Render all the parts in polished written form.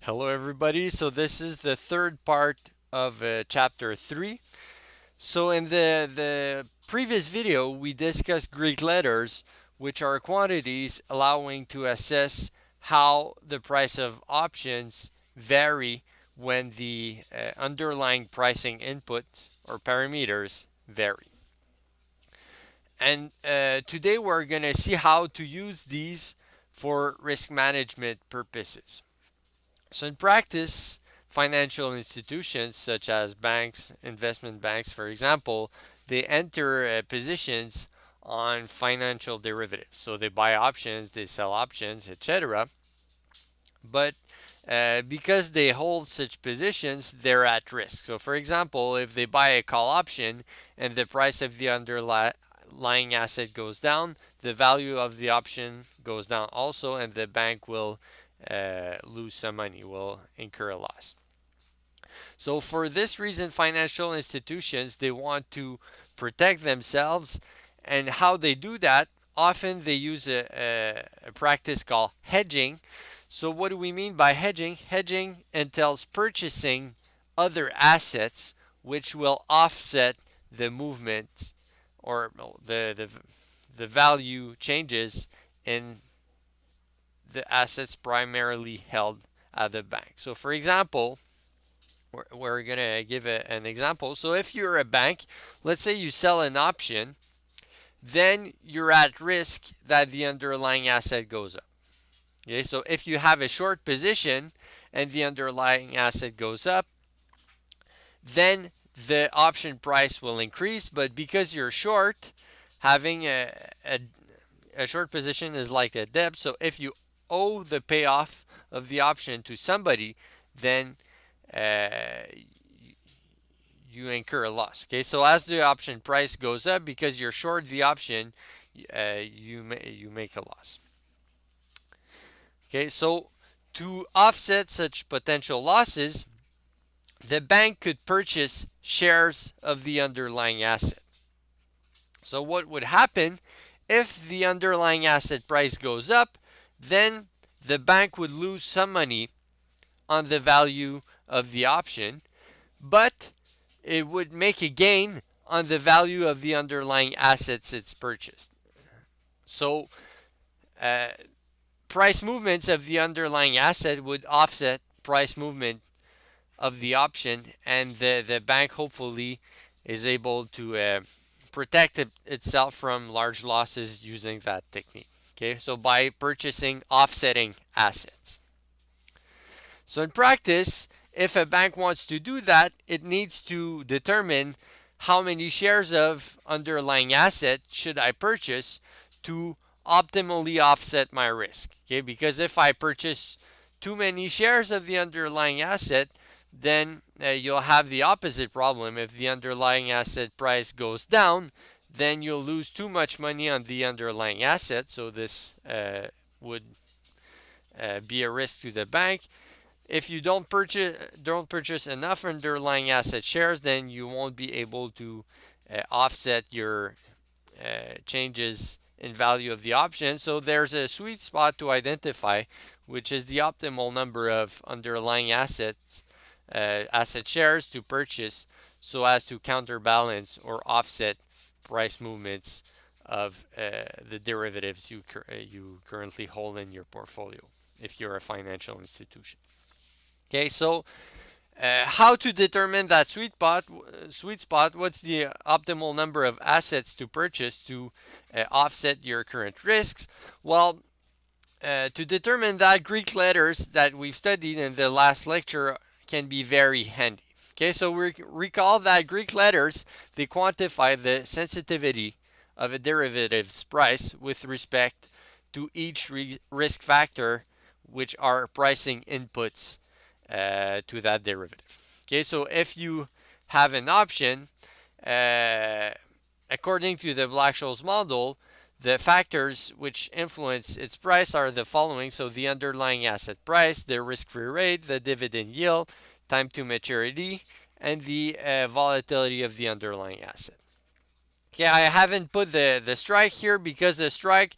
Hello everybody. So this is the third part of chapter 3. So in the previous video we discussed Greek letters, which are quantities allowing to assess how the price of options vary when the underlying pricing inputs or parameters vary. And today we're going to see how to use these for risk management purposes. So in practice, financial institutions such as banks, investment banks, for example, they enter positions on financial derivatives. So they buy options, they sell options, etc. But because they hold such positions, they're at risk. So, for example, if they buy a call option and the price of the underlying asset goes down, the value of the option goes down also, and the bank will lose some money, will incur a loss. So for this reason, financial institutions, they want to protect themselves, and how they do that, often they use a practice called hedging. So what do we mean by hedging? Hedging entails purchasing other assets which will offset the movement or the value changes in the assets primarily held at the bank. So for example, we're going to give an example. So if you're a bank, let's say you sell an option, then you're at risk that the underlying asset goes up. Okay, so if you have a short position and the underlying asset goes up, then the option price will increase. But because you're short, having a short position is like a debt. So if you owe the payoff of the option to somebody, then uh, you incur a loss. Okay, so as the option price goes up, because you're short the option, you make a loss. Okay, so to offset such potential losses, the bank could purchase shares of the underlying asset. So what would happen if the underlying asset price goes up? Then the bank would lose some money on the value of the option, but it would make a gain on the value of the underlying assets it's purchased. So uh, price movements of the underlying asset would offset price movement of the option, and the bank hopefully is able to protect itself from large losses using that technique. Okay, so by purchasing offsetting assets. So in practice, if a bank wants to do that, it needs to determine how many shares of underlying asset should I purchase to optimally offset my risk. Okay, because if I purchase too many shares of the underlying asset, then you'll have the opposite problem. If the underlying asset price goes down, then you'll lose too much money on the underlying asset. So this would be a risk to the bank. If you don't purchase enough underlying asset shares, then you won't be able to offset your changes in value of the option. So there's a sweet spot to identify, which is the optimal number of underlying asset shares to purchase, so as to counterbalance or offset price movements of the derivatives you currently hold in your portfolio if you're a financial institution. Okay, so how to determine that sweet spot? What's the optimal number of assets to purchase to offset your current risks? Well, to determine that, Greek letters that we've studied in the last lecture can be very handy. Okay, so we recall that Greek letters, they quantify the sensitivity of a derivative's price with respect to each risk factor, which are pricing inputs to that derivative. Okay, so if you have an option, according to the Black-Scholes model, the factors which influence its price are the following. So the underlying asset price, the risk-free rate, the dividend yield, time to maturity, and the volatility of the underlying asset. Okay, I haven't put the strike here because the strike,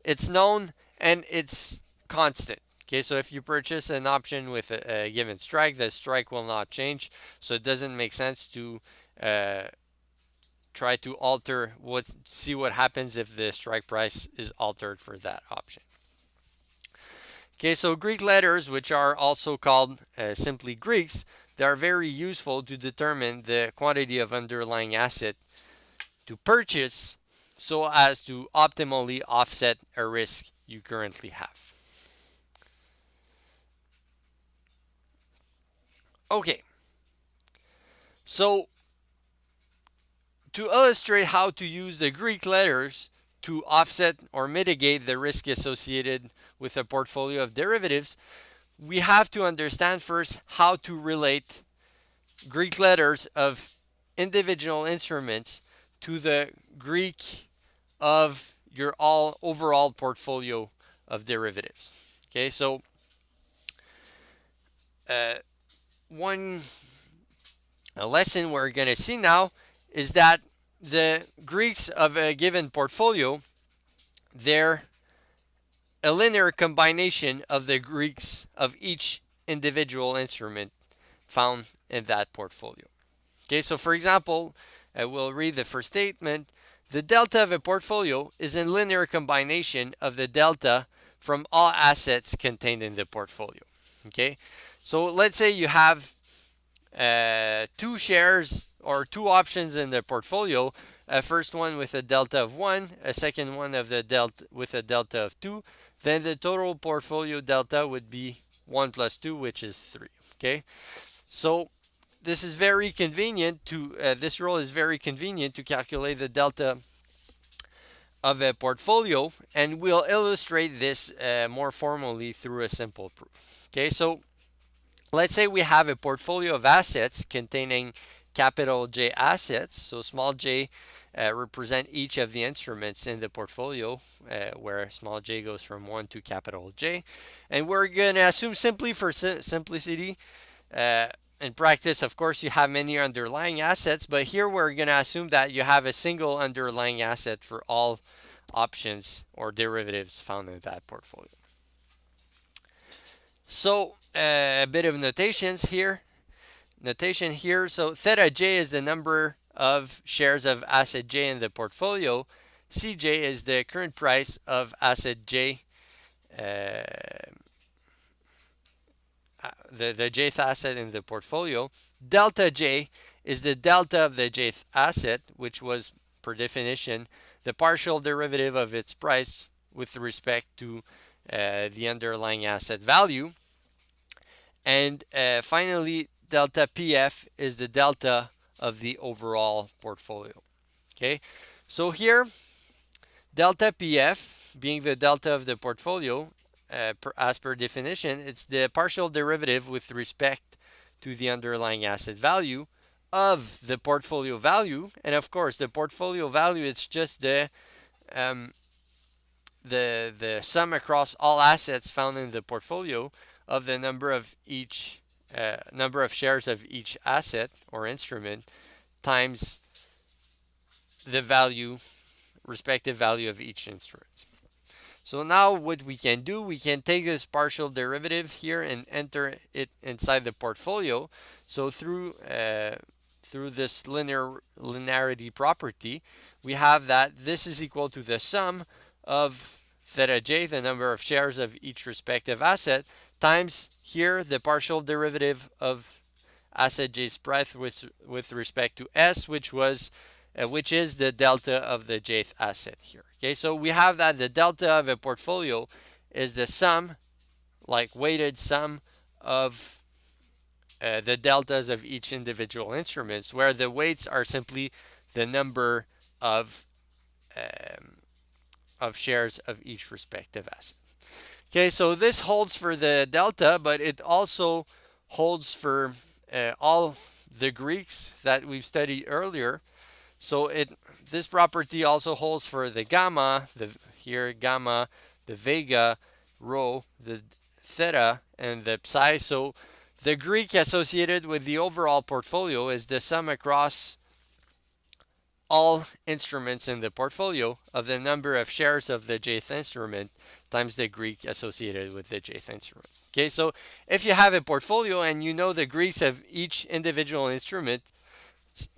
it's known and it's constant. Okay, so if you purchase an option with a given strike, the strike will not change. So it doesn't make sense to uh, try to see what happens if the strike price is altered for that option. Okay, so Greek letters, which are also called simply Greeks, they are very useful to determine the quantity of underlying asset to purchase so as to optimally offset a risk you currently have. Okay, so to illustrate how to use the Greek letters to offset or mitigate the risk associated with a portfolio of derivatives, we have to understand first how to relate Greek letters of individual instruments to the Greek of your overall portfolio of derivatives. Okay, so uh, one lesson we're going to see now is that the Greeks of a given portfolio, they're a linear combination of the Greeks of each individual instrument found in that portfolio. Okay, so for example, we'll read the first statement. The delta of a portfolio is a linear combination of the delta from all assets contained in the portfolio. Okay, so let's say you have two shares or two options in the portfolio. A first one with a delta of 1, a second one of the delta with a delta of 2. Then the total portfolio delta would be 1 plus 2, which is 3. Okay, so this is very convenient to this rule is very convenient to calculate the delta of a portfolio, and we'll illustrate this more formally through a simple proof. Okay, so let's say we have a portfolio of assets containing capital J assets. So small j represent each of the instruments in the portfolio, where small j goes from 1 to capital J. And we're going to assume simply for simplicity, in practice, of course, you have many underlying assets, but here we're going to assume that you have a single underlying asset for all options or derivatives found in that portfolio. So a bit of notation here. So theta j is the number of shares of asset j in the portfolio. Cj is the current price of asset j, the jth asset in the portfolio. Delta j is the delta of the jth asset, which was per definition the partial derivative of its price with respect to the underlying asset value. And finally, delta PF is the delta of the overall portfolio. Okay, so here, delta PF being the delta of the portfolio, as per definition, it's the partial derivative with respect to the underlying asset value of the portfolio value. And of course, the portfolio value, it's just the sum across all assets found in the portfolio of the number of shares of each asset or instrument times the respective value of each instrument. So now what we can do, we can take this partial derivative here and enter it inside the portfolio. So through this linearity property, we have that this is equal to the sum of theta j, the number of shares of each respective asset, times here the partial derivative of asset j's price with respect to s, which is the delta of the jth asset here. Okay, so we have that the delta of a portfolio is the sum, like weighted sum of the deltas of each individual instruments, where the weights are simply the number of shares of each respective asset. Okay, so this holds for the delta, but it also holds for all the Greeks that we've studied earlier. So this property also holds for the gamma, gamma, the vega, rho, the theta, and the psi. So the Greek associated with the overall portfolio is the sum across all instruments in the portfolio of the number of shares of the jth instrument times the Greek associated with the jth instrument. Okay, so if you have a portfolio and you know the Greeks of each individual instrument,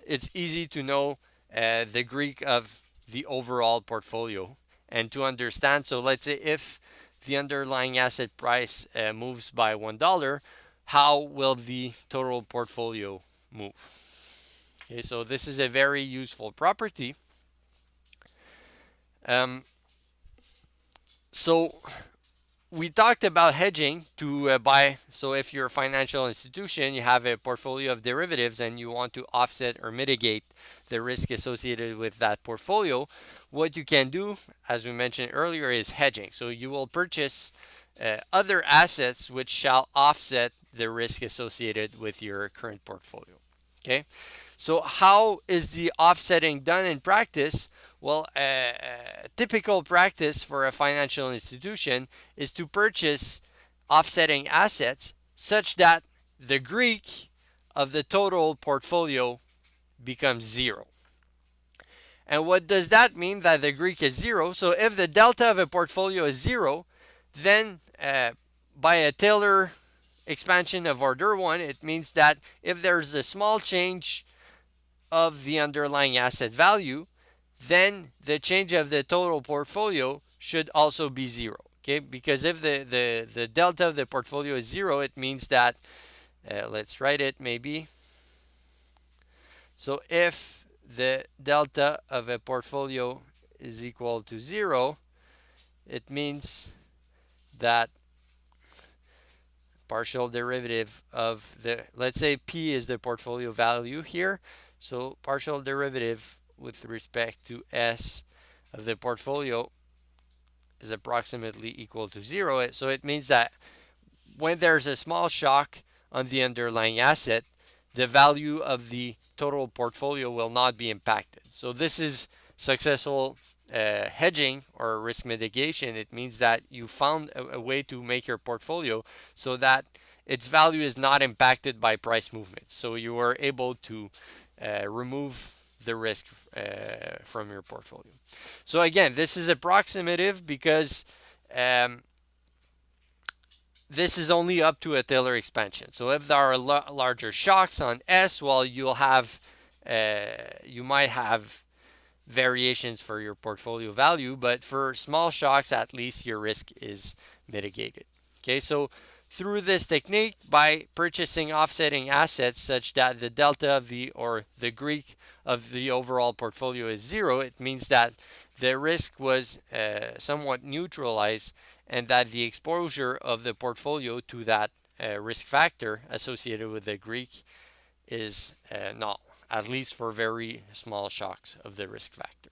it's easy to know the Greek of the overall portfolio and to understand. So let's say if the underlying asset price moves by $1, how will the total portfolio move? Okay, so this is a very useful property. Um, so we talked about hedging to buy. So if you're a financial institution, you have a portfolio of derivatives and you want to offset or mitigate the risk associated with that portfolio, what you can do, as we mentioned earlier, is hedging. So you will purchase other assets which shall offset the risk associated with your current portfolio. Okay, so how is the offsetting done in practice? Well, typical practice for a financial institution is to purchase offsetting assets such that the Greek of the total portfolio becomes zero. And what does that mean that the Greek is zero? So if the delta of a portfolio is zero, then by a Taylor expansion of order 1, it means that if there's a small change of the underlying asset value, then the change of the total portfolio should also be zero. Okay, because if the delta of the portfolio is zero, it means that, let's write it maybe. So if the delta of a portfolio is equal to zero, it means that partial derivative of the, let's say P is the portfolio value here. So partial derivative with respect to S of the portfolio is approximately equal to zero. So it means that when there's a small shock on the underlying asset, the value of the total portfolio will not be impacted. So this is successful hedging or risk mitigation. It means that you found a way to make your portfolio so that its value is not impacted by price movements. So you are able to remove the risk from your portfolio. So again, this is approximative because this is only up to a Taylor expansion. So if there are larger shocks on S, well, you might have variations for your portfolio value, but for small shocks, at least your risk is mitigated. Okay, so through this technique, by purchasing offsetting assets such that the delta of the Greek of the overall portfolio is zero, it means that the risk was somewhat neutralized and that the exposure of the portfolio to that risk factor associated with the Greek is null, at least for very small shocks of the risk factor.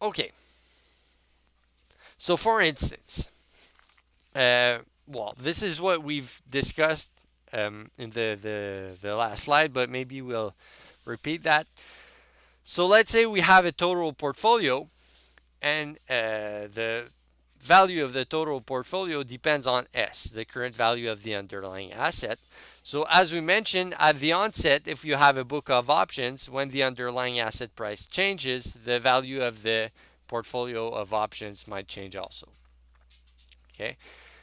Okay, so for instance, well, this is what we've discussed in the last slide, but maybe we'll repeat that. So let's say we have a total portfolio and the value of the total portfolio depends on S, the current value of the underlying asset. So as we mentioned at the onset, if you have a book of options, when the underlying asset price changes, the value of the portfolio of options might change also. Okay,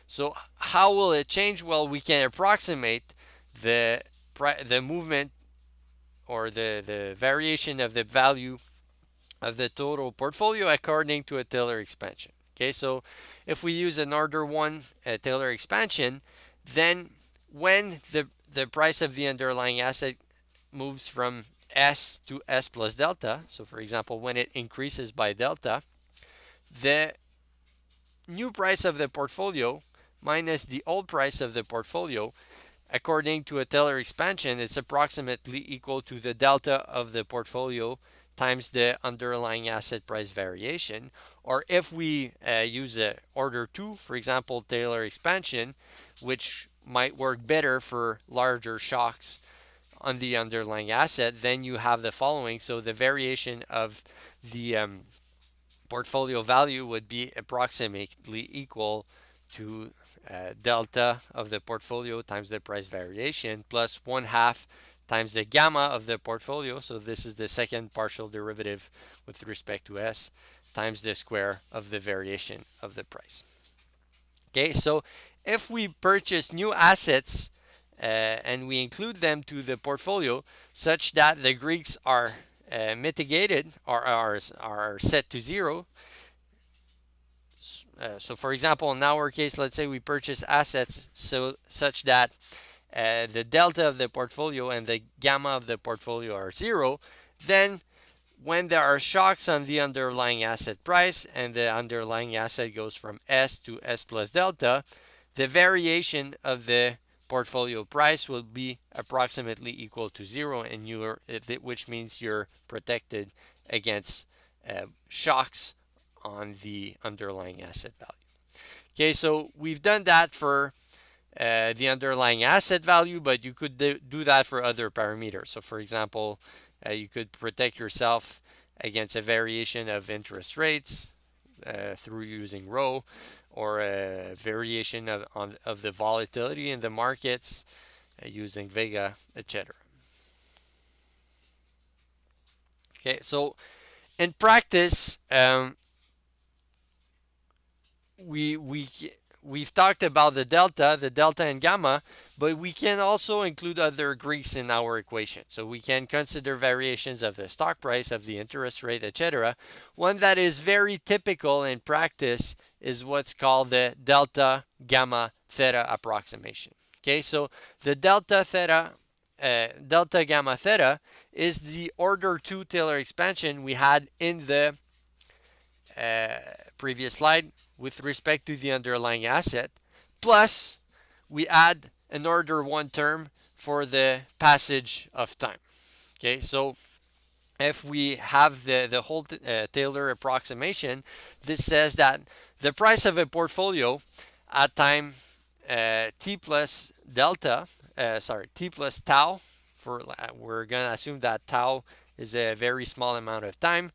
so how will it change? Well, we can approximate the movement or the variation of the value of the total portfolio according to a Taylor expansion. Okay, so if we use an order 1 Taylor expansion, then when the price of the underlying asset moves from S to S plus delta, so for example, when it increases by delta, the new price of the portfolio minus the old price of the portfolio, according to a Taylor expansion, is approximately equal to the delta of the portfolio times the underlying asset price variation. Or if we use a order 2, for example, Taylor expansion, which might work better for larger shocks on the underlying asset, then you have the following. So the variation of the portfolio value would be approximately equal to delta of the portfolio times the price variation plus 1/2 times the gamma of the portfolio, so this is the second partial derivative with respect to S, times the square of the variation of the price. Okay, so if we purchase new assets and we include them to the portfolio such that the Greeks are mitigated or are set to zero. So for example, in our case, let's say we purchase assets such that the delta of the portfolio and the gamma of the portfolio are zero, then when there are shocks on the underlying asset price and the underlying asset goes from S to S plus delta, the variation of the portfolio price will be approximately equal to zero, and which means you're protected against shocks on the underlying asset value. Okay, so we've done that for the underlying asset value, but you could do that for other parameters. So for example, you could protect yourself against a variation of interest rates through using rho, or a variation of the volatility in the markets using vega, etc. Okay, so in practice, we've talked about the delta and gamma, but we can also include other Greeks in our equation. So we can consider variations of the stock price, of the interest rate, etc. One that is very typical in practice is what's called the Delta-Gamma-Theta approximation. Okay, so the Delta-Gamma-Theta is the order 2 Taylor expansion we had in the previous slide with respect to the underlying asset, plus we add an order 1 term for the passage of time. Okay, so if we have the whole Taylor approximation, this says that the price of a portfolio at time t plus delta, t plus tau, we're going to assume that tau is a very small amount of time,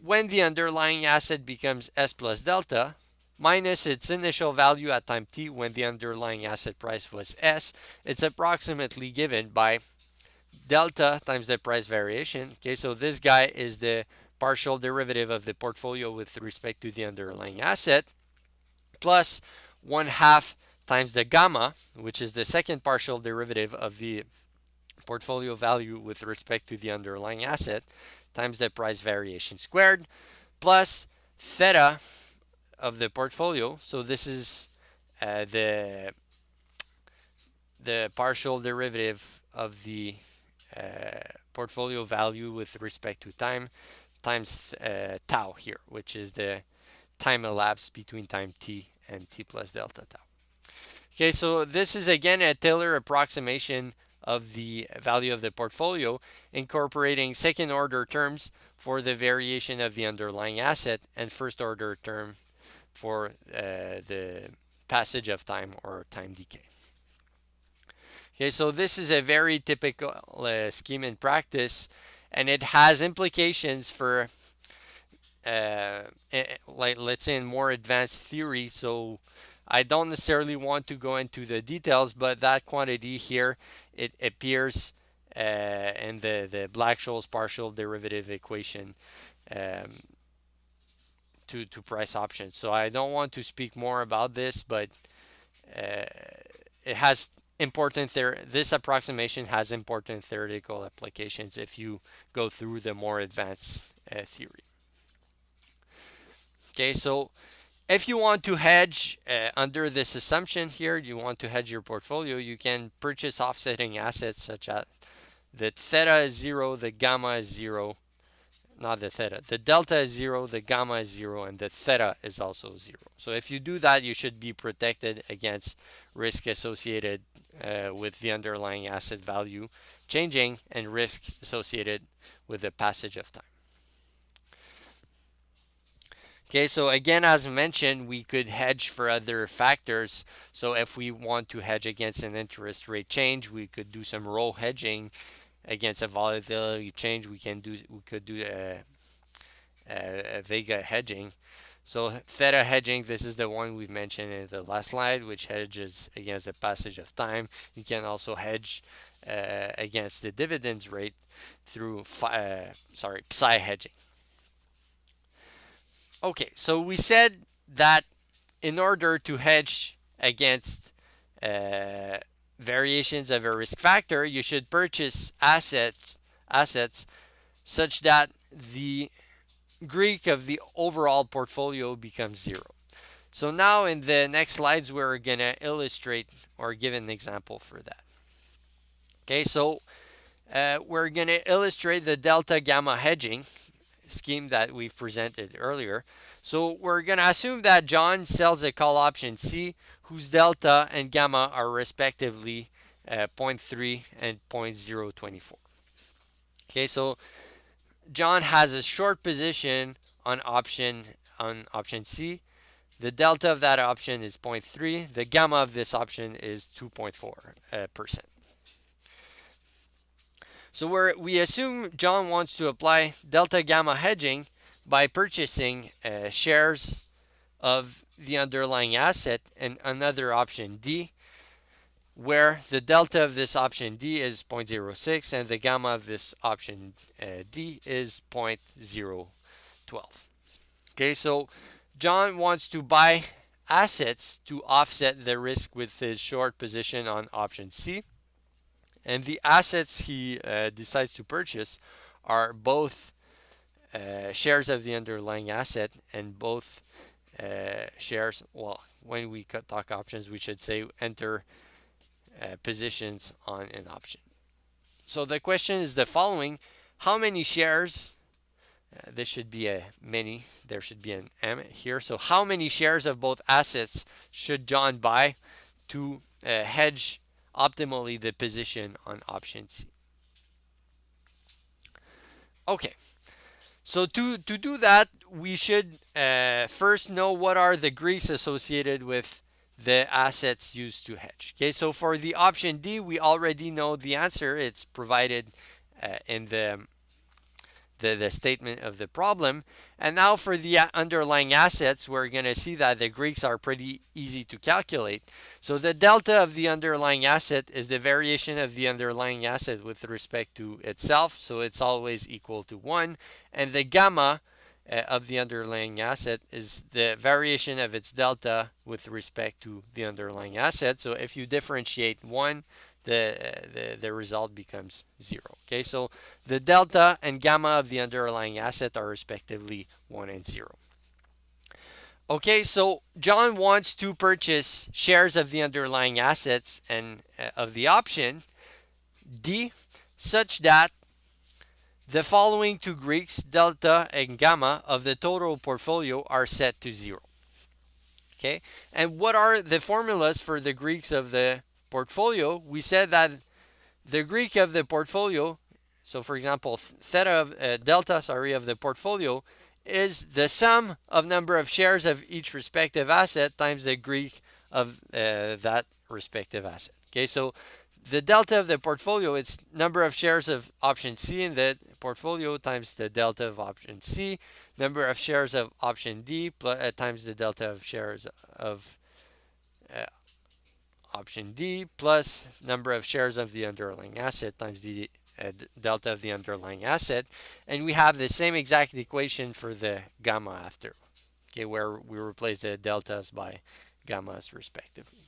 when the underlying asset becomes S plus delta minus its initial value at time t when the underlying asset price was S, it's approximately given by delta times the price variation. Okay, so this guy is the partial derivative of the portfolio with respect to the underlying asset, plus 1/2 times the gamma, which is the second partial derivative of the portfolio value with respect to the underlying asset, times the price variation squared, plus theta of the portfolio. So this is the partial derivative of the portfolio value with respect to time, times tau here, which is the time elapsed between time t and t plus delta tau. Okay, so this is again a Taylor approximation of the value of the portfolio, incorporating second order terms for the variation of the underlying asset and first order term for the passage of time or time decay. Okay, so this is a very typical scheme in practice, and it has implications for like, let's say, in more advanced theory. So I don't necessarily want to go into the details, but that quantity here, it appears in the Black-Scholes partial derivative equation to price options. So I don't want to speak more about this, but it has this approximation has important theoretical applications if you go through the more advanced theory. Okay, so if you want to hedge under this assumption here, you want to hedge your portfolio, you can purchase offsetting assets such as the theta is 0, the gamma is 0, not the theta, the delta is 0, the gamma is 0, and the theta is also 0. So if you do that, you should be protected against risk associated with the underlying asset value changing and risk associated with the passage of time. Okay, so again, as mentioned, we could hedge for other factors. So if we want to hedge against an interest rate change, we could do some rho hedging. Against a volatility change, we could do a vega hedging. So theta hedging, this is the one we've mentioned in the last slide, which hedges against the passage of time. You can also hedge against the dividends rate through psi hedging. Okay, so we said that in order to hedge against uh, variations of a risk factor, you should purchase assets such that the Greek of the overall portfolio becomes zero. So now in the next slides, we're going to illustrate or give an example for that. Okay, so we're going to illustrate the delta gamma hedging scheme that we've presented earlier. So we're going to assume that John sells a call option C whose delta and gamma are respectively 0.3 and 0.024. Okay, so John has a short position on option C. The delta of that option is 0.3. The gamma of this option is 2.4%. So we assume John wants to apply delta gamma hedging by purchasing shares of the underlying asset and another option D, where the delta of this option D is 0.06 and the gamma of this option D is 0.012. Okay, so John wants to buy assets to offset the risk with his short position on option C. And the assets he decides to purchase are both shares of the underlying asset and both shares. Well, when we talk options, we should say enter positions on an option. So the question is the following: how many shares? This should be a many. There should be an M here. So how many shares of both assets should John buy to hedge optimally the position on option C? Okay, so to do that, we should first know what are the Greeks associated with the assets used to hedge. Okay, so for the option D, we already know the answer. It's provided in the statement of the problem. And now for the underlying assets, we're going to see that the Greeks are pretty easy to calculate. So the delta of the underlying asset is the variation of the underlying asset with respect to itself. So it's always equal to 1. And the gamma of the underlying asset is the variation of its delta with respect to the underlying asset. So if you differentiate 1, the result becomes 0. Okay, so the delta and gamma of the underlying asset are respectively 1 and 0. Okay, so John wants to purchase shares of the underlying assets and of the option D such that the following two Greeks, delta and gamma, of the total portfolio are set to 0. Okay, and what are the formulas for the Greeks of the portfolio? We said that the Greek of the portfolio, so for example, delta of the portfolio is the sum of number of shares of each respective asset times the Greek of that respective asset. Okay, so the delta of the portfolio, it's number of shares of option C in the portfolio times the delta of option C, number of shares of option D times the delta of shares of option D plus number of shares of the underlying asset times the delta of the underlying asset. And we have the same exact equation for the gamma after, okay, where we replace the deltas by gammas respectively.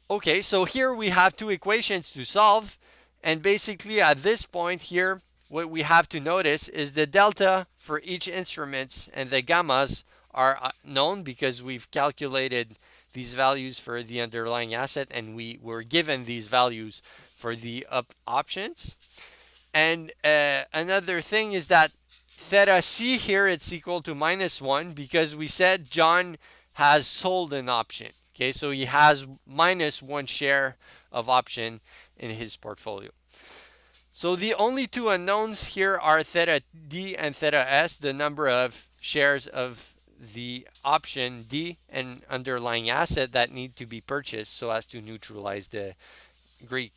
Okay, so here we have two equations to solve, and basically at this point here, what we have to notice is the delta for each instruments and the gammas are known because we've calculated these values for the underlying asset and we were given these values for the options. And another thing is that theta C here, it's equal to -1 because we said John has sold an option. Okay, so he has -1 share of option in his portfolio. So the only two unknowns here are theta D and theta S, the number of shares of the option D and underlying asset that need to be purchased so as to neutralize the Greek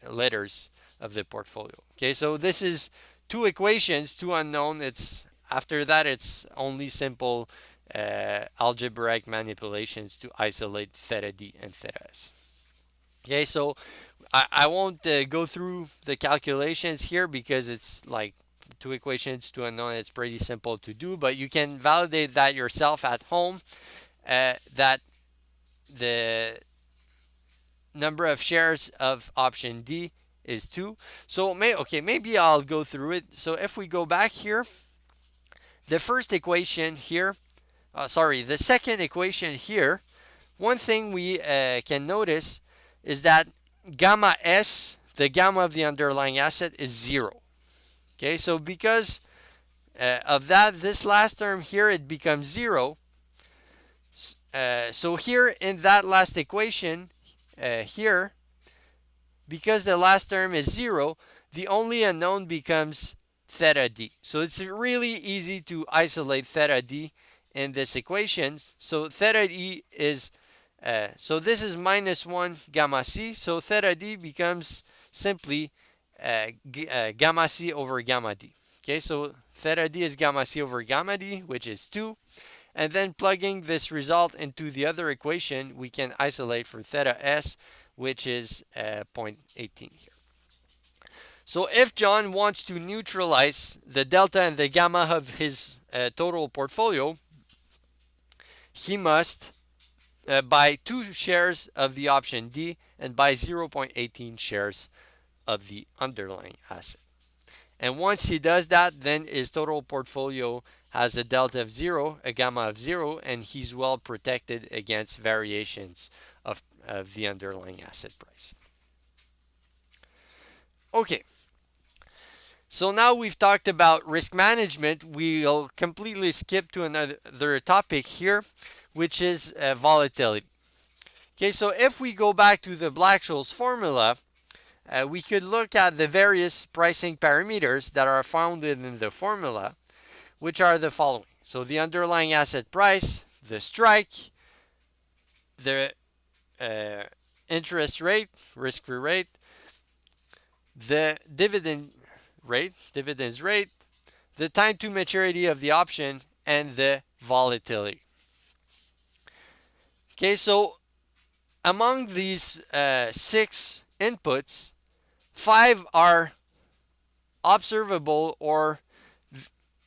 letters of the portfolio. Okay, so this is two equations, two unknown. It's after that, it's only simple algebraic manipulations to isolate theta d and theta s. Okay, so I won't go through the calculations here because it's like two equations to unknown. It's pretty simple to do, but you can validate that yourself at home. That the number of shares of option D is 2. So maybe I'll go through it. So if we go back here, the first equation here, the second equation here, one thing we can notice is that gamma S, the gamma of the underlying asset, is 0. Okay, so because of that, this last term here, it becomes 0. So here in that last equation, here, because the last term is 0, the only unknown becomes theta d. So it's really easy to isolate theta d in this equation. So theta d is, so this is minus 1 gamma c. So theta d becomes simply gamma c over gamma d. Okay, so theta d is gamma c over gamma d, which is 2. And then plugging this result into the other equation, we can isolate for theta s, which is 0.18 here. So if John wants to neutralize the delta and the gamma of his total portfolio, he must buy 2 shares of the option D and buy 0.18 shares of the underlying asset. And once he does that, then his total portfolio has a delta of 0, a gamma of 0, and he's well protected against variations of the underlying asset price. Okay, so now we've talked about risk management. We'll completely skip to another topic here, which is volatility. Okay, so if we go back to the Black-Scholes formula, we could look at the various pricing parameters that are found in the formula, which are the following. So the underlying asset price, the strike, the interest rate, risk-free rate, the dividends rate, the time to maturity of the option, and the volatility. Okay, so among these 6 inputs, 5 are observable or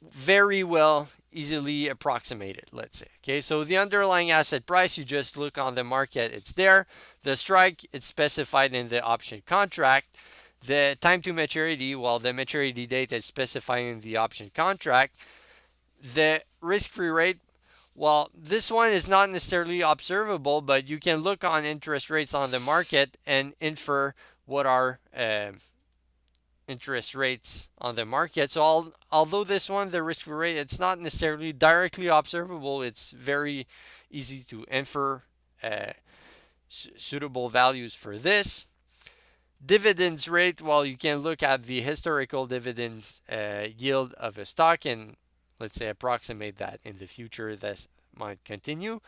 very well easily approximated, let's say. Okay, so the underlying asset price, you just look on the market, it's there. The strike, it's specified in the option contract. The time to maturity, well, the maturity date is specified in the option contract. The risk-free rate, well, this one is not necessarily observable, but you can look on interest rates on the market and infer what are interest rates on the market. So although this one, the risk-free rate, it's not necessarily directly observable, it's very easy to infer suitable values for this. Dividends rate, well, you can look at the historical dividend yield of a stock and let's say approximate that in the future. That might continue.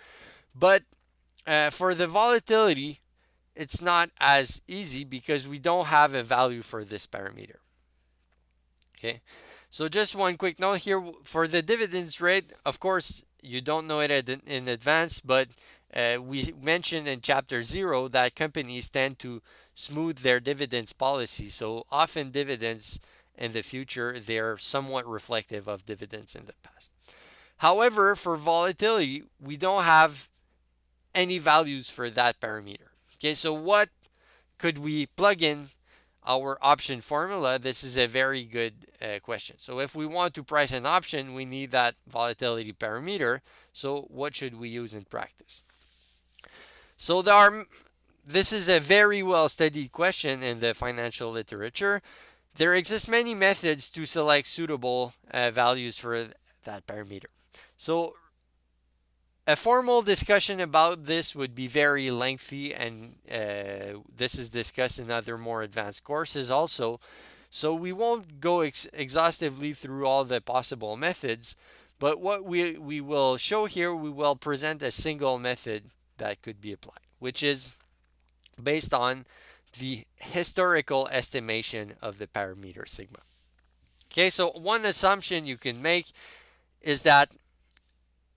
But for the volatility, it's not as easy because we don't have a value for this parameter. Okay, so just one quick note here for the dividends rate. Of course, you don't know it in advance, but we mentioned in Chapter 0 that companies tend to smooth their dividends policy. So often dividends in the future, they're somewhat reflective of dividends in the past. However, for volatility, we don't have any values for that parameter. Okay, so what could we plug in our option formula? This is a very good question. So if we want to price an option, we need that volatility parameter. So what should we use in practice? So this is a very well studied question in the financial literature. There exist many methods to select suitable values for that parameter. So a formal discussion about this would be very lengthy, and this is discussed in other more advanced courses also. So we won't go exhaustively through all the possible methods, but what we will show here, we will present a single method that could be applied, which is based on the historical estimation of the parameter sigma. Okay, so one assumption you can make is that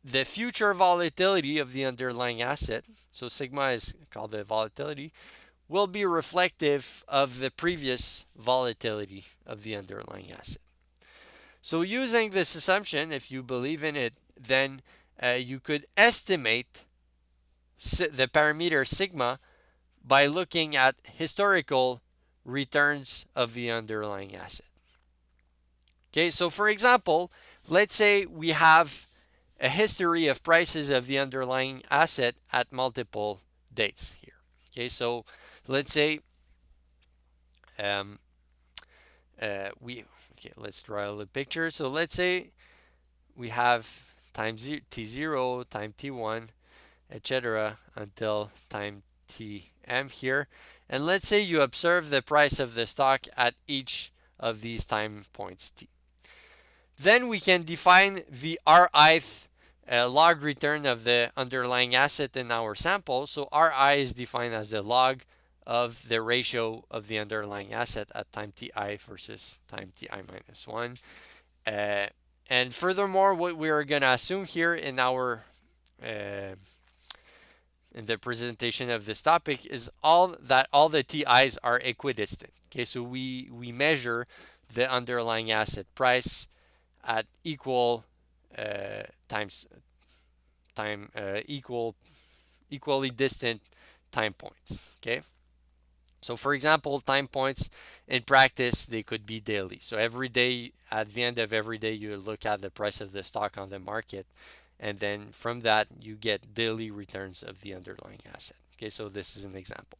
the future volatility of the underlying asset, so sigma is called the volatility, will be reflective of the previous volatility of the underlying asset. So using this assumption, if you believe in it, then you could estimate the parameter sigma by looking at historical returns of the underlying asset. Okay, so for example, let's say we have a history of prices of the underlying asset at multiple dates here. Okay, so let's say um, let's draw a little picture. So let's say we have time t0, time t1, etc. until time tm here. And let's say you observe the price of the stock at each of these time points t. Then we can define the rith log return of the underlying asset in our sample. So Ri is defined as the log of the ratio of the underlying asset at time ti versus time ti minus 1. And furthermore, what we're going to assume here in our in the presentation of this topic is all the TIs are equidistant. Okay, so we measure the underlying asset price at equally distant time points. Okay, so for example, time points in practice they could be daily. So every day, at the end of every day, you look at the price of the stock on the market, and then from that you get daily returns of the underlying asset. Okay, so this is an example.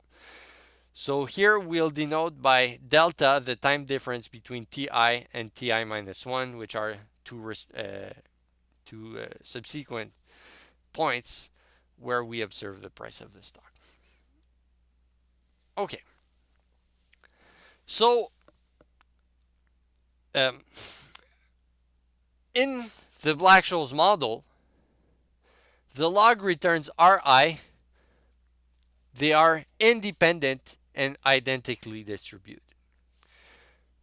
So here we'll denote by delta the time difference between ti and ti minus 1, which are two subsequent points where we observe the price of the stock. Okay, so in the Black-Scholes model, the log returns Ri, they are independent and identically distributed.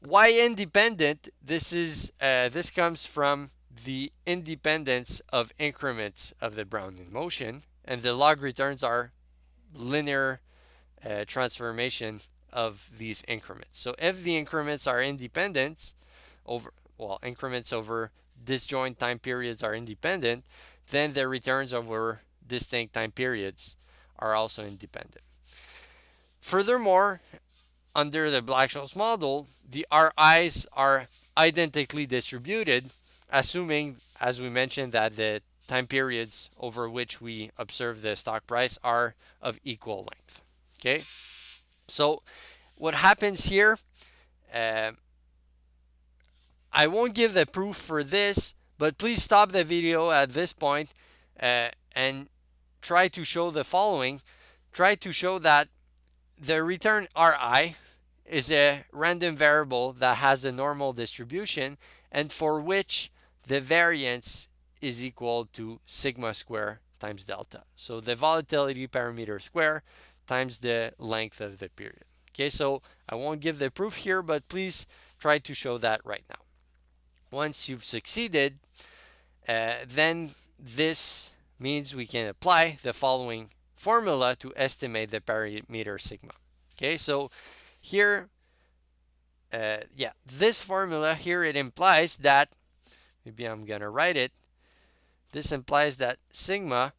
Why independent? This comes from the independence of increments of the Brownian motion, and the log returns are linear transformation of these increments. So if the increments are independent increments over disjoint time periods are independent, then the returns over distinct time periods are also independent. Furthermore, under the Black-Scholes model, the RIs are identically distributed, assuming, as we mentioned, that the time periods over which we observe the stock price are of equal length. Okay, so what happens here, I won't give the proof for this, but please stop the video at this point and try to show the following. Try to show that the return Ri is a random variable that has a normal distribution and for which the variance is equal to sigma square times delta. So the volatility parameter square times the length of the period. Okay, so I won't give the proof here, but please try to show that right now. Once you've succeeded, then this means we can apply the following formula to estimate the parameter sigma. Okay, so here, this formula here, it implies that, maybe I'm going to write it, this implies that sigma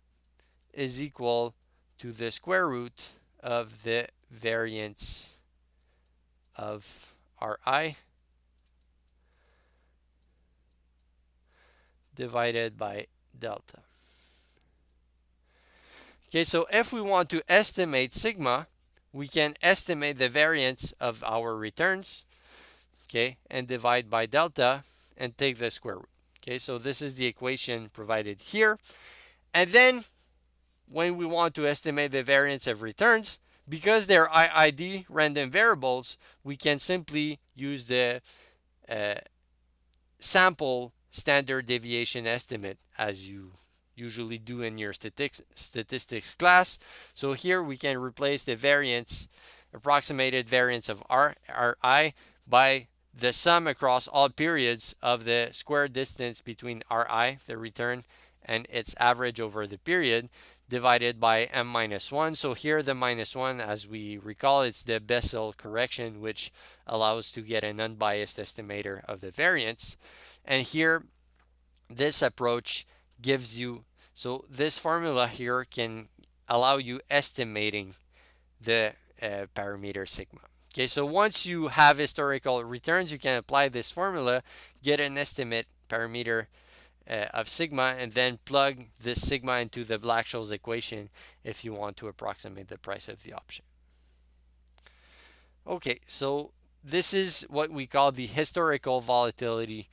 is equal to the square root of the variance of Ri divided by delta. Okay, so if we want to estimate sigma, we can estimate the variance of our returns, okay, and divide by delta and take the square root. Okay, so this is the equation provided here. And then when we want to estimate the variance of returns, because they're IID random variables, we can simply use the sample standard deviation estimate as you usually do in your statistics class. So here we can replace the variance, approximated variance of Ri by the sum across all periods of the square distance between Ri, the return, and its average over the period, divided by m minus 1. So here the minus 1, as we recall, it's the Bessel correction, which allows to get an unbiased estimator of the variance. And here, this approach gives you, so this formula here can allow you estimating the parameter sigma. Okay, so once you have historical returns, you can apply this formula, get an estimate parameter of sigma, and then plug this sigma into the Black-Scholes equation if you want to approximate the price of the option. Okay, so this is what we call the historical volatility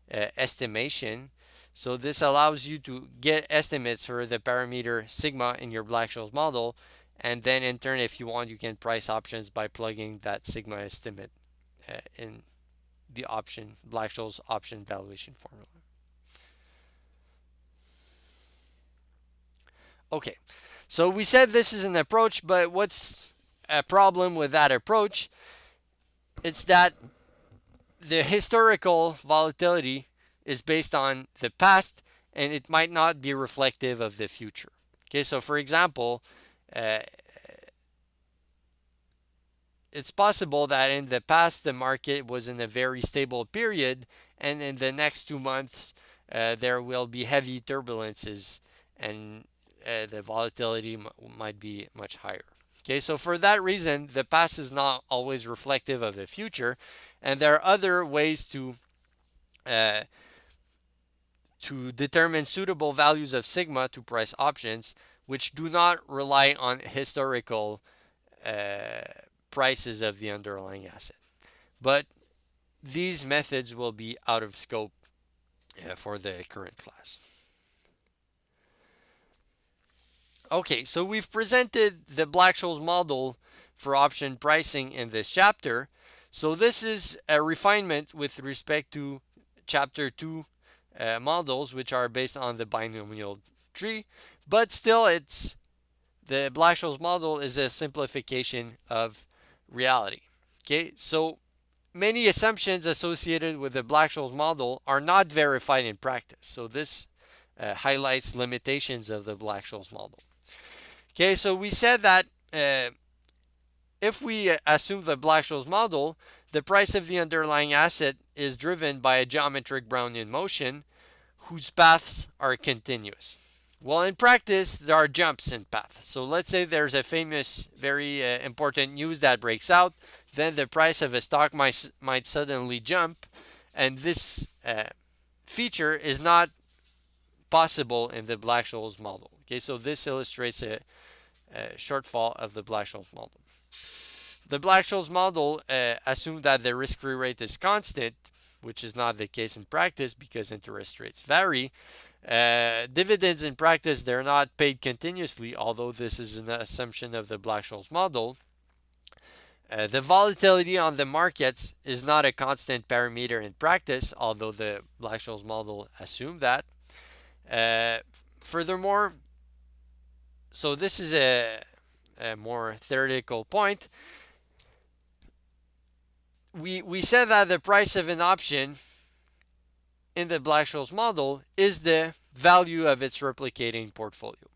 estimation. So this allows you to get estimates for the parameter sigma in your Black-Scholes model, and then in turn, if you want, you can price options by plugging that sigma estimate in the option Black-Scholes option valuation formula. Okay, so we said this is an approach, but what's a problem with that approach? It's that the historical volatility is based on the past, and it might not be reflective of the future. Okay, so for example, it's possible that in the past the market was in a very stable period, and in the next 2 months there will be heavy turbulences, and the volatility might be much higher. Okay, so for that reason, the past is not always reflective of the future, and there are other ways to determine suitable values of sigma to price options, which do not rely on historical prices of the underlying asset. But these methods will be out of scope for the current class. Okay, so we've presented the Black-Scholes model for option pricing in this chapter. So this is a refinement with respect to chapter 2 models, which are based on the binomial tree, but still it's the Black-Scholes model is a simplification of reality. Okay, so many assumptions associated with the Black-Scholes model are not verified in practice. So this highlights limitations of the Black-Scholes model. Okay, so we said that if we assume the Black-Scholes model, the price of the underlying asset is driven by a geometric Brownian motion whose paths are continuous. Well, in practice, there are jumps in path. So let's say there's a famous, very important news that breaks out. Then the price of a stock might suddenly jump. And this feature is not possible in the Black-Scholes model. Okay, so this illustrates a shortfall of the Black-Scholes model. The Black-Scholes model assumes that the risk-free rate is constant, which is not the case in practice because interest rates vary. Dividends in practice, they're not paid continuously, although this is an assumption of the Black-Scholes model. The volatility on the markets is not a constant parameter in practice, although the Black-Scholes model assumed that. Furthermore, so this is a more theoretical point. We said that the price of an option in the Black-Scholes model is the value of its replicating portfolio.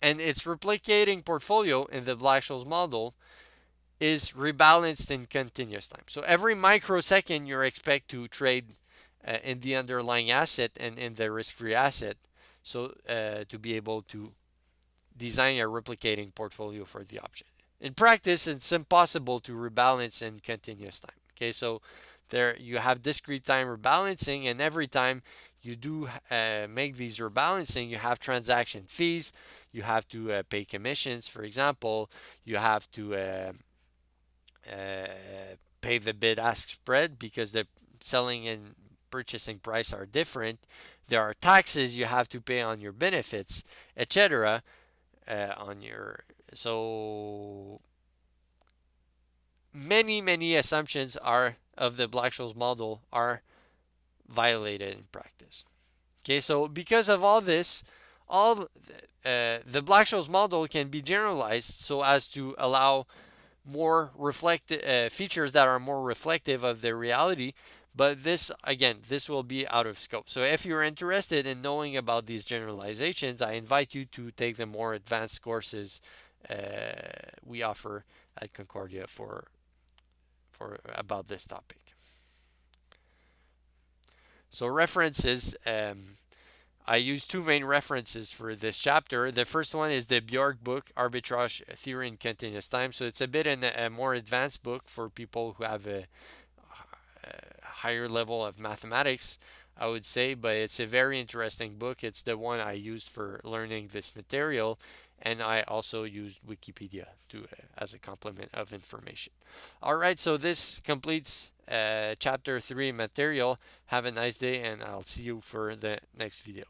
And its replicating portfolio in the Black-Scholes model is rebalanced in continuous time. So every microsecond you expect to trade in the underlying asset and in the risk-free asset, so to be able to design a replicating portfolio for the option. In practice, it's impossible to rebalance in continuous time. Okay, so there you have discrete time rebalancing, and every time you do make these rebalancing, you have transaction fees, you have to pay commissions, for example, you have to pay the bid-ask spread because the selling and purchasing price are different. There are taxes you have to pay on your benefits, etc. So many assumptions of the Black-Scholes model are violated in practice. Okay, so because of all this, the Black-Scholes model can be generalized so as to allow more reflective features that are more reflective of the reality. But this, again, this will be out of scope. So if you're interested in knowing about these generalizations, I invite you to take the more advanced courses we offer at Concordia for about this topic. So references. I use two main references for this chapter. The first one is the Bjork book, Arbitrage Theory in Continuous Time. So it's a bit in a more advanced book for people who have a higher level of mathematics, I would say, but it's a very interesting book. It's the one I used for learning this material, and I also used Wikipedia as a complement of information. All right, so this completes chapter 3 material. Have a nice day, and I'll see you for the next video.